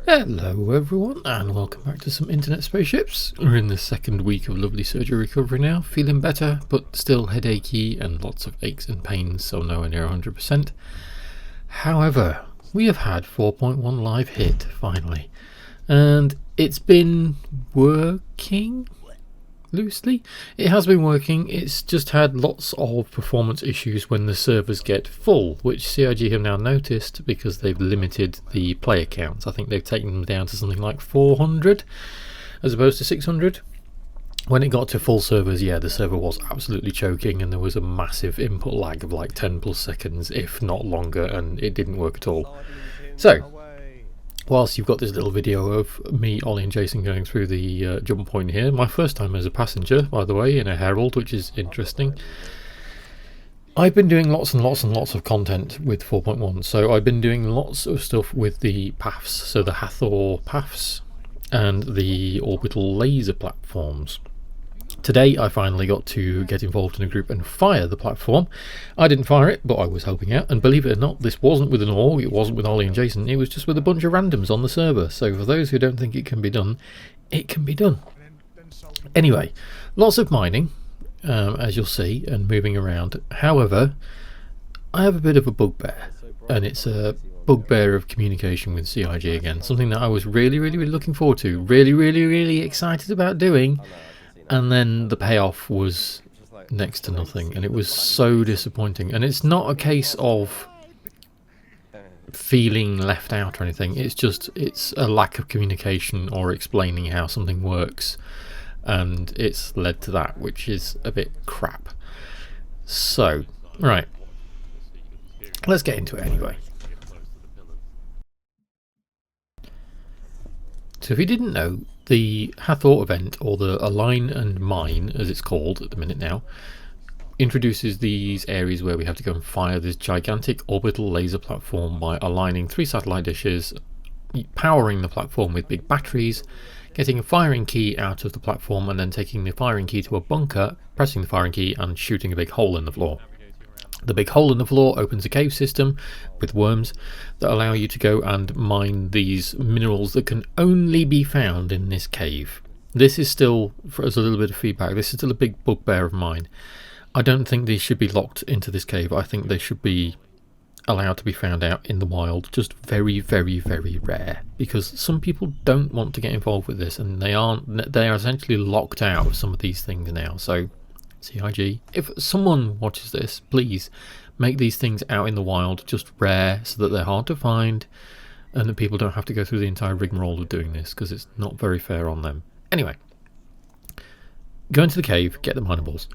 Hello everyone and welcome back to some internet spaceships. We're in the second week of lovely surgery recovery now, feeling better but still headachy and lots of aches and pains, so nowhere near 100%. However, we have had 4.1 live hit finally, and it's been working loosely. It has been working, it's just had lots of performance issues when the servers get full, which CIG have now noticed because they've limited the player counts. I think they've taken them down to something like 400 as opposed to 600. When it got to full servers, yeah, the server was absolutely choking and there was a massive input lag of like 10 plus seconds, if not longer, and it didn't work at all. So whilst you've got this little video of me, Ollie and Jason going through the jump point here, my first time as a passenger, by the way, in a Herald, which is interesting. I've been doing lots and lots and lots of content with 4.1, so I've been doing lots of stuff with the PAFs, so the Hatheror PAFs and the orbital laser platforms. Today I finally got to get involved in a group and fire the platform. I didn't fire it, but I was helping out, and believe it or not, this wasn't with an org, it wasn't with Ollie and Jason, it was just with a bunch of randoms on the server. So for those who don't think it can be done, it can be done. Anyway, lots of mining, as you'll see, and moving around. However, I have a bit of a bugbear, and it's a bugbear of communication with CIG again, something that I was really looking forward to, really excited about doing. And then the payoff was next to nothing, and it was so disappointing. And it's not a case of feeling left out or anything, it's a lack of communication or explaining how something works, and it's led to that, which is a bit crap. So, right, let's get into it anyway. So if you didn't know, the Hatheror event, or the Align and Mine as it's called at the minute now, introduces these areas where we have to go and fire this gigantic orbital laser platform by aligning 3 satellite dishes, powering the platform with big batteries, getting a firing key out of the platform, and then taking the firing key to a bunker, pressing the firing key and shooting a big hole in the floor. The big hole in the floor opens a cave system with worms that allow you to go and mine these minerals that can only be found in this cave. This is still, as a little bit of feedback, this is still a big bugbear of mine. I don't think these should be locked into this cave. I think they should be allowed to be found out in the wild, just very rare, because some people don't want to get involved with this, and they are essentially locked out of some of these things now. So CIG, if someone watches this, please make these things out in the wild, just rare, so that they're hard to find and that people don't have to go through the entire rigmarole of doing this, because it's not very fair on them. Anyway, go into the cave, get the mining balls.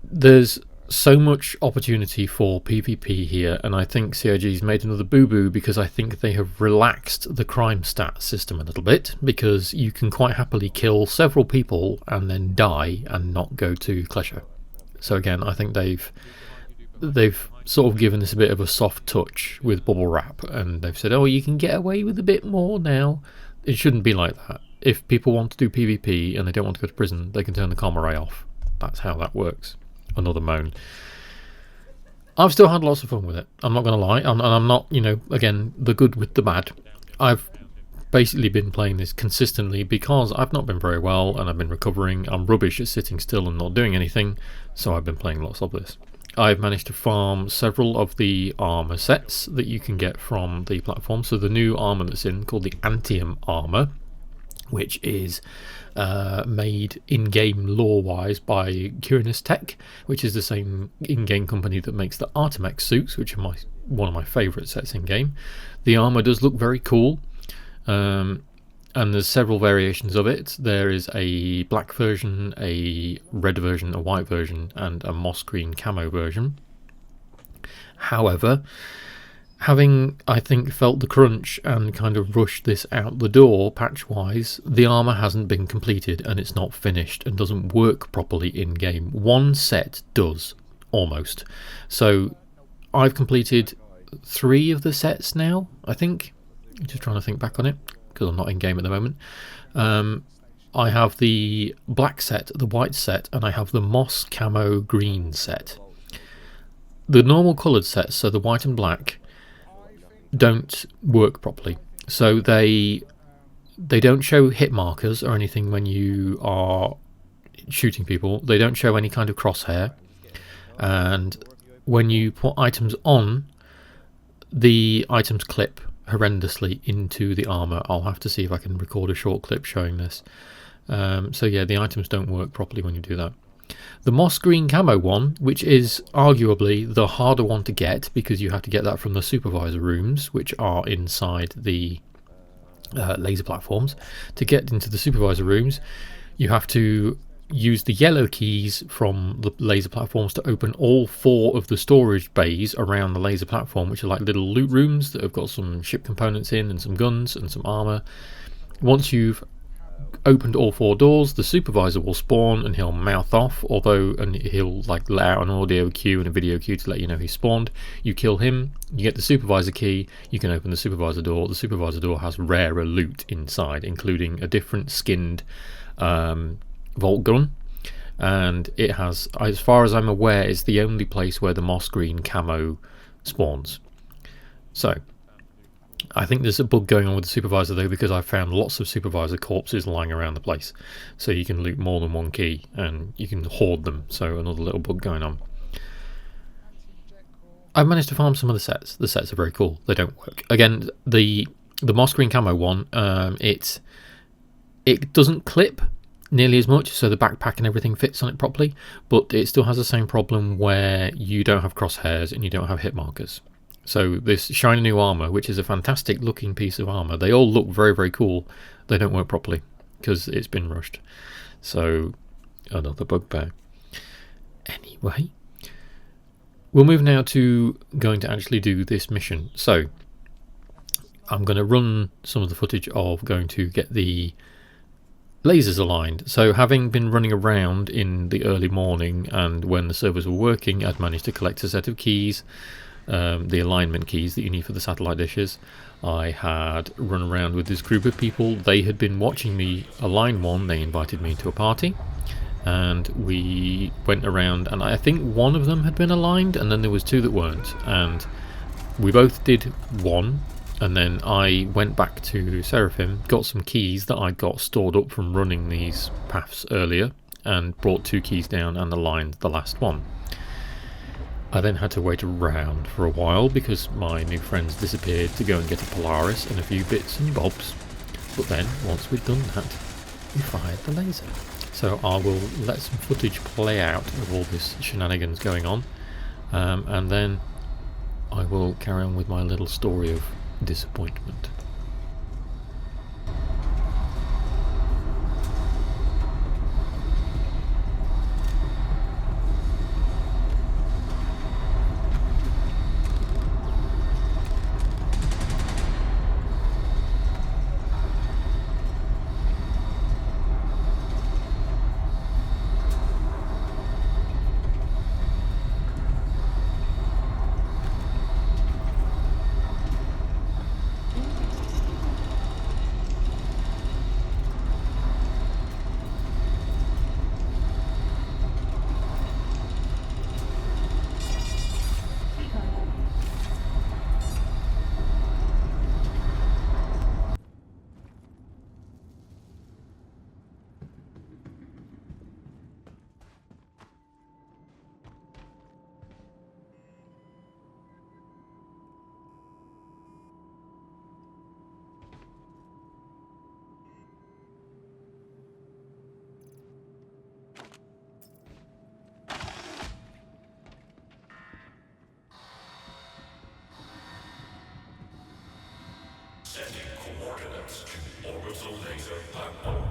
There's so much opportunity for PvP here, and I think CIG's made another boo-boo, because I think they have relaxed the crime stat system a little bit, because you can quite happily kill several people and then die and not go to Klesher. So again, I think they've sort of given this a bit of a soft touch with bubble wrap, and they've said, oh, you can get away with a bit more now. It shouldn't be like that. If people want to do PvP and they don't want to go to prison, they can turn the comma ray off. That's how that works. Another moan. I've still had lots of fun with it, I'm not going to lie, and I'm not, again, the good with the bad. I've basically been playing this consistently because I've not been very well and I've been recovering. I'm rubbish at sitting still and not doing anything, so I've been playing lots of this. I've managed to farm several of the armour sets that you can get from the platform. So the new armour that's in, called the Antium armour, which is made in-game lore-wise by Curinus Tech, which is the same in-game company that makes the Artemex suits, which are one of my favourite sets in-game. The armour does look very cool, and there's several variations of it. There is a black version, a red version, a white version, and a moss green camo version. However, having, I think, felt the crunch and kind of rushed this out the door patch-wise, the armour hasn't been completed and it's not finished and doesn't work properly in-game. One set does, almost. So I've completed 3 of the sets now, I think. I'm just trying to think back on it, because I'm not in-game at the moment. I have the black set, the white set, and I have the moss camo green set. The normal coloured sets, so the white and black, don't work properly. So they don't show hit markers or anything when you are shooting people. They don't show any kind of crosshair, and when you put items on, the items clip horrendously into the armor. I'll have to see if I can record a short clip showing this. So yeah, the items don't work properly when you do that. The moss green camo one, which is arguably the harder one to get because you have to get that from the supervisor rooms, which are inside the laser platforms. To get into the supervisor rooms, you have to use the yellow keys from the laser platforms to open all 4 of the storage bays around the laser platform, which are like little loot rooms that have got some ship components in and some guns and some armor. Once you've opened all 4 doors, the supervisor will spawn and he'll mouth off, and he'll like let out an audio cue and a video cue to let you know he spawned. You kill him, you get the supervisor key, you can open the supervisor door. The supervisor door has rarer loot inside, including a different skinned Volt gun, and it has, as far as I'm aware, it's the only place where the moss green camo spawns. So I think there's a bug going on with the supervisor though, because I've found lots of supervisor corpses lying around the place, so you can loot more than one key and you can hoard them. So another little bug going on. I've managed to farm some of the sets. The sets are very cool. They don't work. Again, the moss green camo one, it doesn't clip nearly as much, so the backpack and everything fits on it properly, but it still has the same problem where you don't have crosshairs and you don't have hit markers. So this shiny new armor, which is a fantastic looking piece of armor, they all look very, very cool. They don't work properly because it's been rushed. So another bugbear. Anyway, we'll move now to going to actually do this mission. So I'm going to run some of the footage of going to get the lasers aligned. So having been running around in the early morning and when the servers were working, I'd managed to collect a set of keys, the alignment keys that you need for the satellite dishes. I had run around with this group of people. They had been watching me align one. They invited me to a party and we went around, and I think one of them had been aligned and then there was 2 that weren't, and we both did one. And then I went back to Seraphim, got some keys that I got stored up from running these paths earlier, and brought 2 keys down and aligned the last one. I then had to wait around for a while because my new friends disappeared to go and get a Polaris and a few bits and bobs. But then, once we'd done that, we fired the laser. So I will let some footage play out of all this shenanigans going on, and then I will carry on with my little story of disappointment. Sending coordinates to orbital laser platform.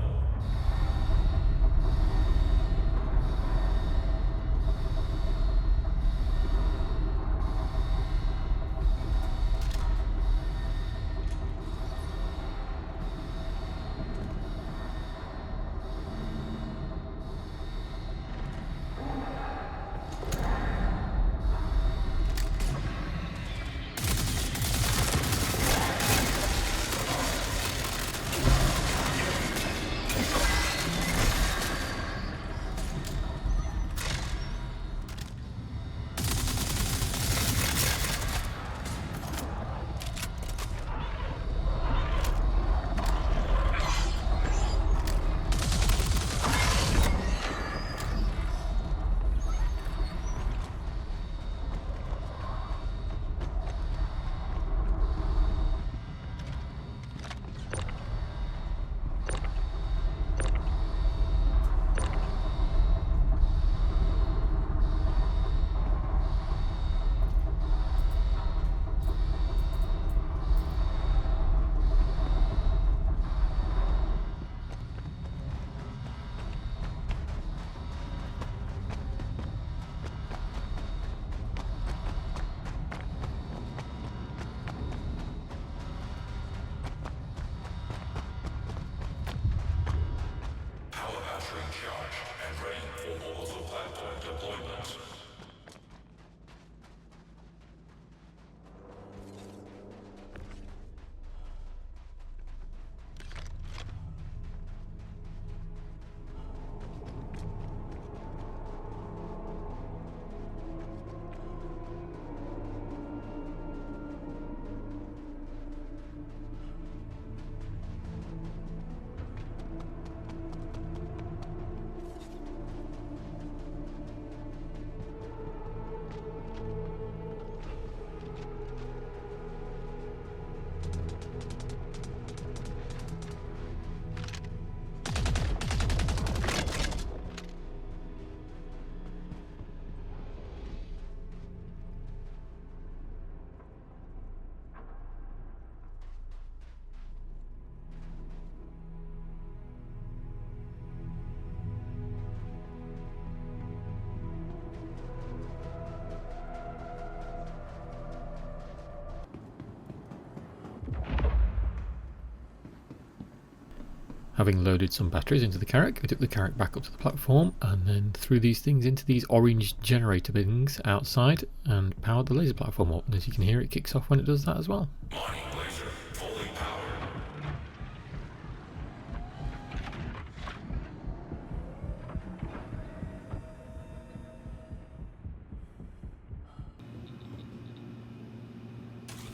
Having loaded some batteries into the Carrack, we took the Carrack back up to the platform and then threw these things into these orange generator things outside and powered the laser platform up. And as you can hear, it kicks off when it does that as well. Mining laser fully powered.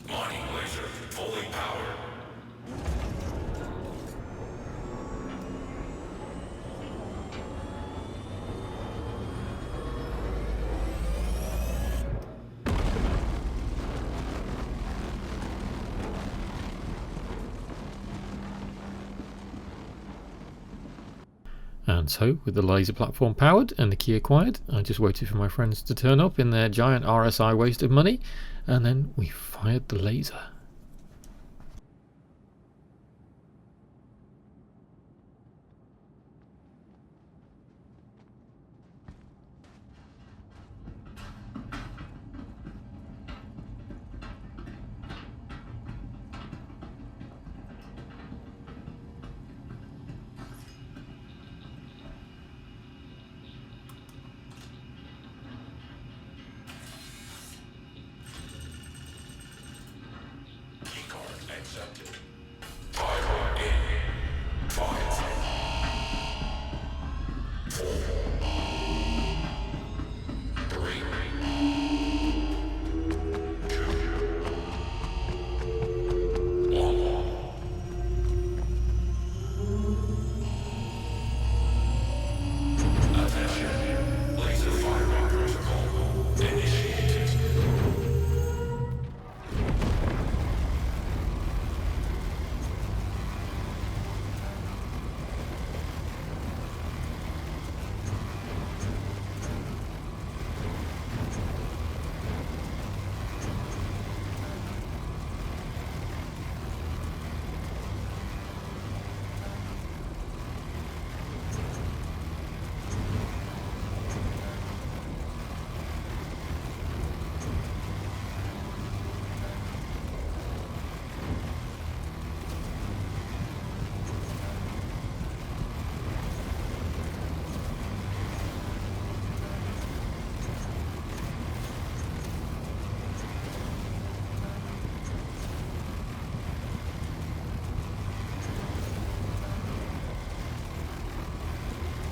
Mining laser fully powered. And so, with the laser platform powered and the key acquired, I just waited for my friends to turn up in their giant RSI waste of money, and then we fired the laser. Keycard accepted. Fire in. 5, 4, 3, 2, 1. Attention. Laser firing protocol initiated.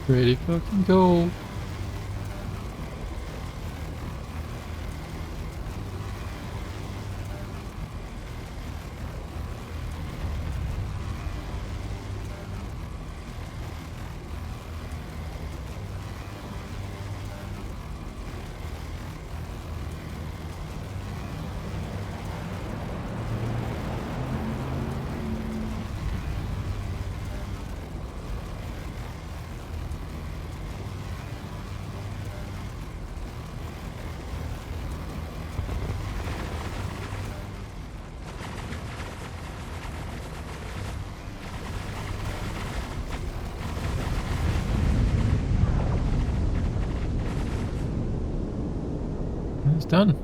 Pretty fucking cool. It's done.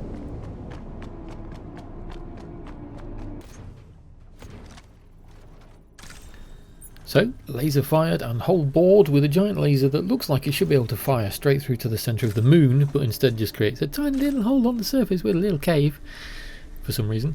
So, laser fired and whole board with a giant laser that looks like it should be able to fire straight through to the centre of the moon, but instead just creates a tiny little hole on the surface with a little cave, for some reason.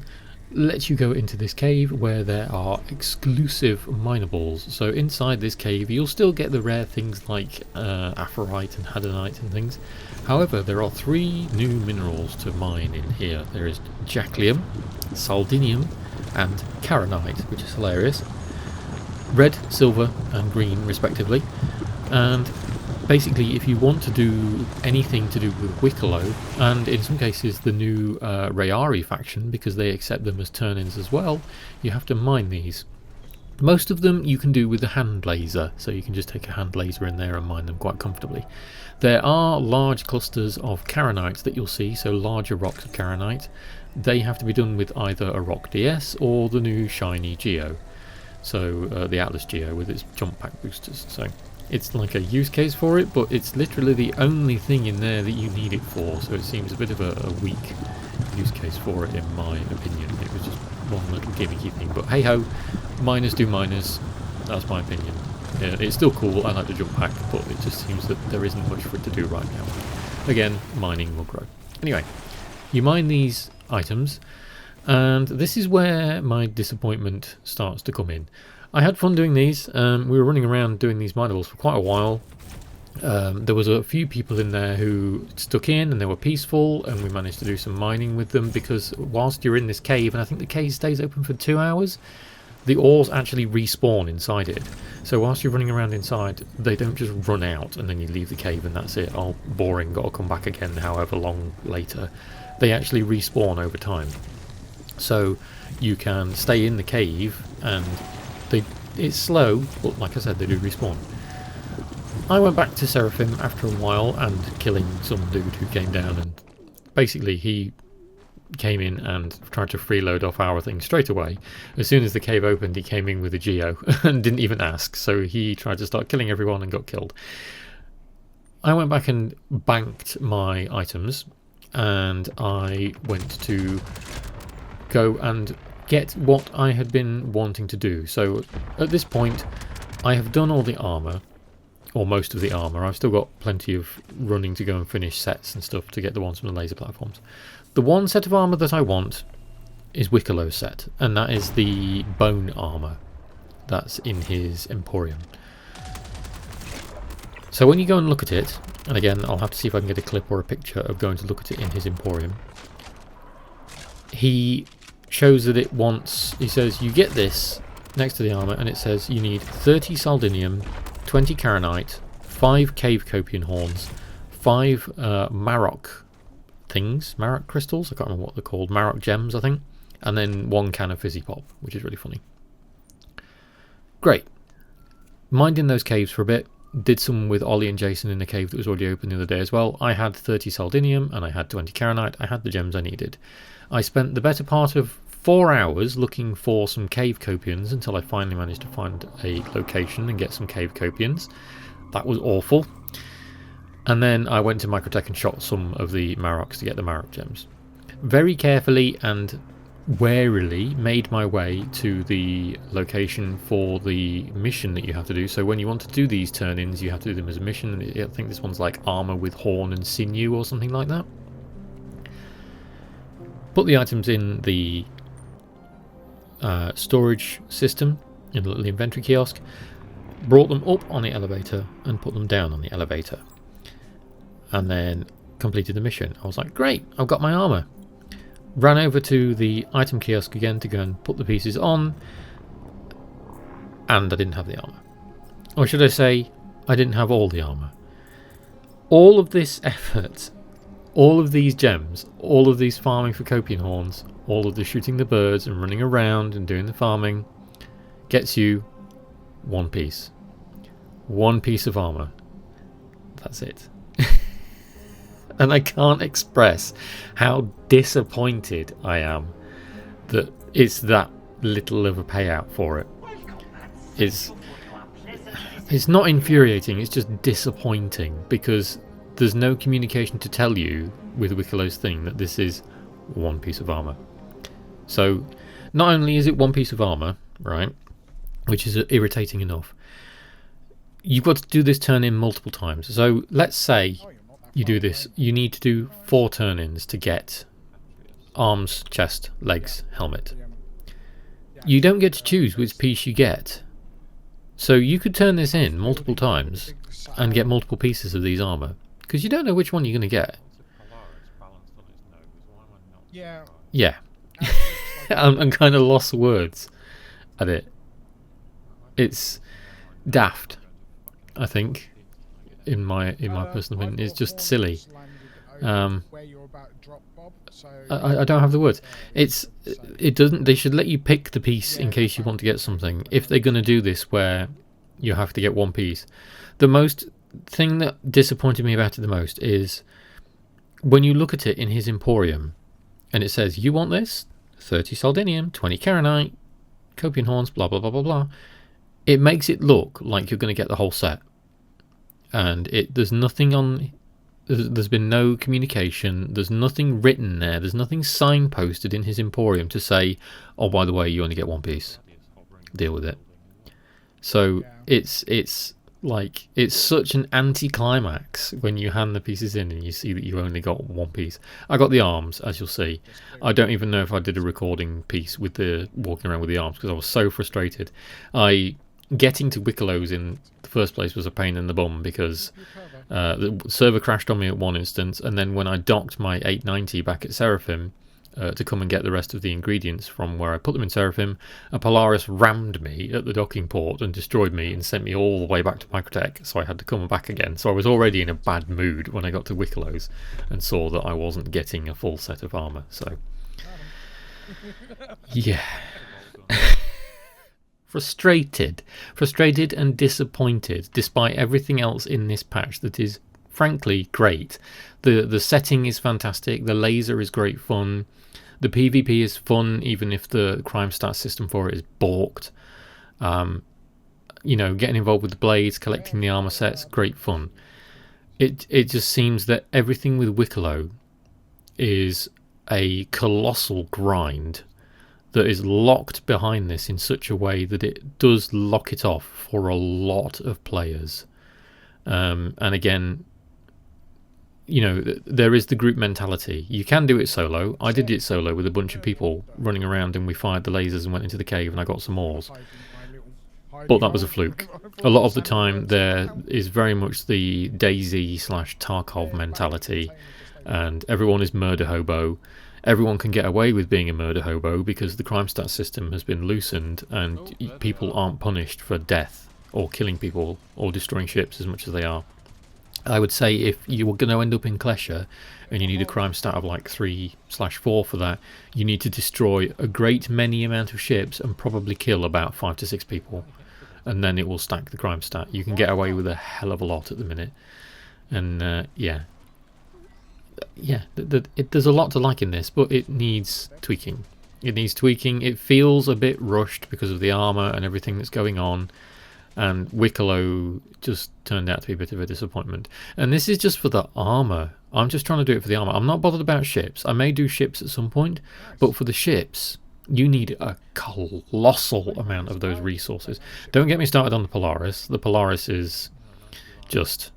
Lets you go into this cave where there are exclusive minables. So inside this cave you'll still get the rare things like aphrite and hadonite and things. However, there are 3 new minerals to mine in here. There is jaclium, saldinium and caronite, which is hilarious. Red, silver and green respectively. And basically, if you want to do anything to do with Wicklow, and in some cases the new Rayari faction, because they accept them as turn-ins as well, you have to mine these. Most of them you can do with a hand laser, so you can just take a hand laser in there and mine them quite comfortably. There are large clusters of caronites that you'll see, so larger rocks of caronite. They have to be done with either a rock DS or the new shiny Geo, so the Atlas Geo with its jump pack boosters. So it's like a use case for it, but it's literally the only thing in there that you need it for, so it seems a bit of a weak use case for it in my opinion. It was just one little gimmicky thing, but hey ho, miners do miners. That's my opinion. Yeah, it's still cool. I like the jump pack, but it just seems that there isn't much for it to do right now. Again, mining will grow. Anyway, you mine these items, and this is where my disappointment starts to come in. I had fun doing these. We were running around doing these minables for quite a while. There was a few people in there who stuck in and they were peaceful, and we managed to do some mining with them, because whilst you're in this cave, and I think the cave stays open for 2 hours, the ores actually respawn inside it. So whilst you're running around inside, they don't just run out and then you leave the cave and that's it. Oh, boring, gotta come back again however long later. They actually respawn over time. So you can stay in the cave, and it's slow, but like I said, they do respawn. I went back to Seraphim after a while and killing some dude who came down, and basically he came in and tried to freeload off our thing straight away. As soon as the cave opened, he came in with a geo and didn't even ask, so he tried to start killing everyone and got killed. I went back and banked my items, and I went to go and get what I had been wanting to do. So at this point I have done all the armour, or most of the armour. I've still got plenty of running to go and finish sets and stuff to get the ones from the laser platforms. The one set of armour that I want is Wickelow's set, and that is the bone armour that's in his Emporium. So when you go and look at it, and again I'll have to see if I can get a clip or a picture of going to look at it in his Emporium, he shows that it wants, he says you get this next to the armour, and it says you need 30 Saldinium, 20 Karanite, 5 Cave Copian Horns, 5 Marok things, Marok crystals, I can't remember what they're called, Marok gems I think, and then 1 can of Fizzy Pop, which is really funny. Great. Mined in those caves for a bit, did some with Ollie and Jason in a cave that was already open the other day as well. I had 30 Saldinium and I had 20 Karanite, I had the gems I needed. I spent the better part of 4 hours looking for some cave copians until I finally managed to find a location and get some cave copians. That was awful. And then I went to Microtech and shot some of the Maroks to get the Marok gems. Very carefully and warily made my way to the location for the mission that you have to do. So when you want to do these turn-ins, you have to do them as a mission. I think this one's like armour with horn and sinew or something like that. Put the items in the storage system in the little inventory kiosk, brought them up on the elevator and put them down on the elevator, and then completed the mission. I was like, great, I've got my armour. Ran over to the item kiosk again to go and put the pieces on, and I didn't have the armour. Or should I say, I didn't have all the armour. All of this effort, all of these gems, all of these farming for Copian Horns, all of the shooting the birds and running around and doing the farming, gets you one piece. One piece of armour. That's it. And I can't express how disappointed I am that it's that little of a payout for it. It's not infuriating, it's just disappointing, because there's no communication to tell you with Wickelow's thing that this is one piece of armour. So not only is it one piece of armour, right, which is irritating enough, you've got to do this turn-in multiple times. So let's say you do this, you need to do 4 turn-ins to get arms, chest, legs, helmet. You don't get to choose which piece you get. So you could turn this in multiple times and get multiple pieces of these armour, because you don't know which one you're going to get. Yeah. I'm kind of lost words at it. It's daft, I think. In my personal opinion, it's just silly. I don't have the words. It doesn't. They should let you pick the piece in case you want to get something. If they're going to do this, where you have to get one piece, the most thing that disappointed me about it the most is when you look at it in his Emporium, and it says you want this 30 Saldinium, 20 Karanite, Copian Horns, blah blah blah blah blah. It makes it look like you're going to get the whole set. And there's nothing on, there's been no communication, there's nothing written there, there's nothing signposted in his Emporium to say, oh, by the way, you only get one piece. Deal with it. So it's like, it's such an anti-climax when you hand the pieces in and you see that you only got one piece. I got the arms, as you'll see. I don't even know if I did a recording piece with the walking around with the arms because I was so frustrated. Getting to Wickelow's in the first place was a pain in the bum because the server crashed on me at one instance, and then when I docked my 890 back at Seraphim to come and get the rest of the ingredients from where I put them in Seraphim, a Polaris rammed me at the docking port and destroyed me and sent me all the way back to Microtech, so I had to come back again. So I was already in a bad mood when I got to Wickelow's and saw that I wasn't getting a full set of armour, so yeah. Frustrated and disappointed despite everything else in this patch that is frankly great. The setting is fantastic, the laser is great fun, the PvP is fun even if the crime stat system for it is balked. You know, getting involved with the blades, collecting the armor sets, great fun. It just seems that everything with Wickelow is a colossal grind that is locked behind this in such a way that it does lock it off for a lot of players. And again, you know, there is the group mentality. You can do it solo. I did it solo with a bunch of people running around, and we fired the lasers and went into the cave and I got some ores. But that was a fluke. A lot of the time there is very much the Daisy/Tarkov mentality, and everyone is murder hobo. Everyone can get away with being a murder hobo because the crime stat system has been loosened and people aren't punished for death or killing people or destroying ships as much as they are. I would say if you were going to end up in Klesha and you need a crime stat of like 3/4 for that, you need to destroy a great many amount of ships and probably kill about 5 to 6 people, and then it will stack the crime stat. You can get away with a hell of a lot at the minute, and yeah, there's a lot to like in this, but it needs tweaking. It feels a bit rushed because of the armor and everything that's going on, and Wickelow just turned out to be a bit of a disappointment. And this is just for the armor. I'm just trying to do it for the armor. I'm not bothered about ships. I may do ships at some point, but for the ships you need a colossal amount of those resources. Don't get me started on the Polaris. The Polaris is just,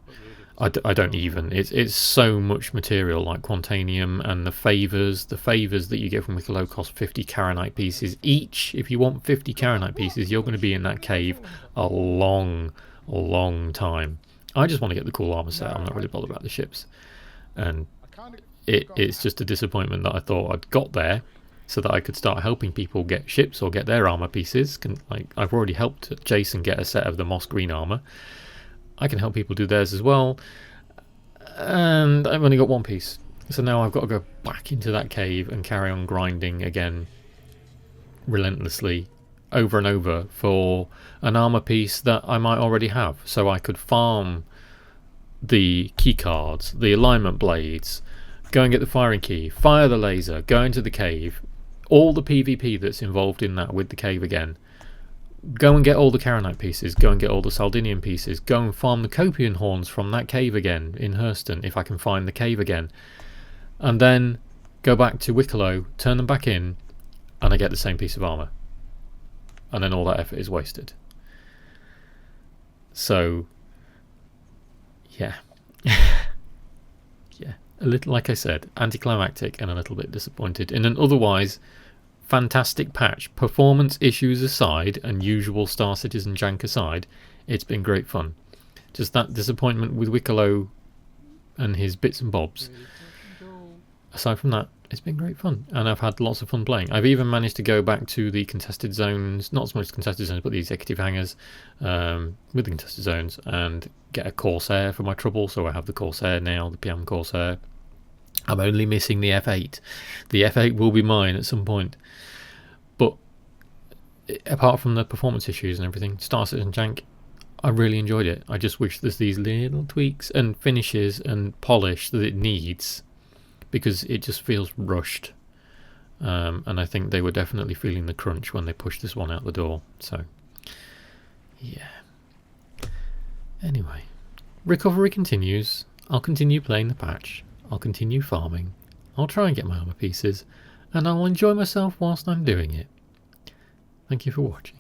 I don't even. It's so much material, like Quantanium and the favors. The favors that you get from Wickelow cost 50 Karanite pieces each. If you want 50 Karanite pieces, you're going to be in that cave a long time. I just want to get the cool armor set. I'm not really bothered about the ships. And it's just a disappointment that I thought I'd got there so that I could start helping people get ships or get their armor pieces. Like, I've already helped Jason get a set of the moss green armor. I can help people do theirs as well, and I've only got one piece, so now I've got to go back into that cave and carry on grinding again relentlessly over and over for an armor piece that I might already have, so I could farm the key cards, the alignment blades, go and get the firing key, fire the laser, go into the cave, all the PvP that's involved in that with the cave again. Go and get all the Karanite pieces, go and get all the Saldinian pieces, go and farm the Copian horns from that cave again in Hurston, if I can find the cave again. And then go back to Wickelow, turn them back in, and I get the same piece of armour. And then all that effort is wasted. So, yeah. Yeah, a little, like I said, anticlimactic and a little bit disappointed in an otherwise fantastic patch. Performance issues aside and usual Star Citizen jank aside, it's been great fun. Just that disappointment with Wickelow and his bits and bobs. Aside from that, it's been great fun, and I've had lots of fun playing. I've even managed to go back to the contested zones, not so much contested zones, but the executive hangars with the contested zones, and get a Corsair for my trouble. So I have the Corsair now, the PM Corsair. I'm only missing the F8. The F8 will be mine at some point. But apart from the performance issues and everything, Star Citizen jank, I really enjoyed it. I just wish there's these little tweaks and finishes and polish that it needs, because it just feels rushed. And I think they were definitely feeling the crunch when they pushed this one out the door. So, yeah. Anyway, recovery continues. I'll continue playing the patch. I'll continue farming. I'll try and get my armor pieces, and I'll enjoy myself whilst I'm doing it. Thank you for watching.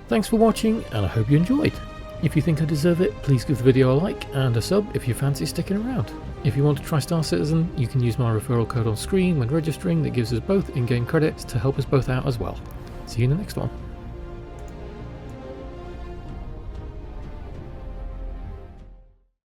Thanks for watching, and I hope you enjoyed. If you think I deserve it, please give the video a like and a sub if you fancy sticking around. If you want to try Star Citizen, you can use my referral code on screen when registering that gives us both in-game credits to help us both out as well. See you in the next one.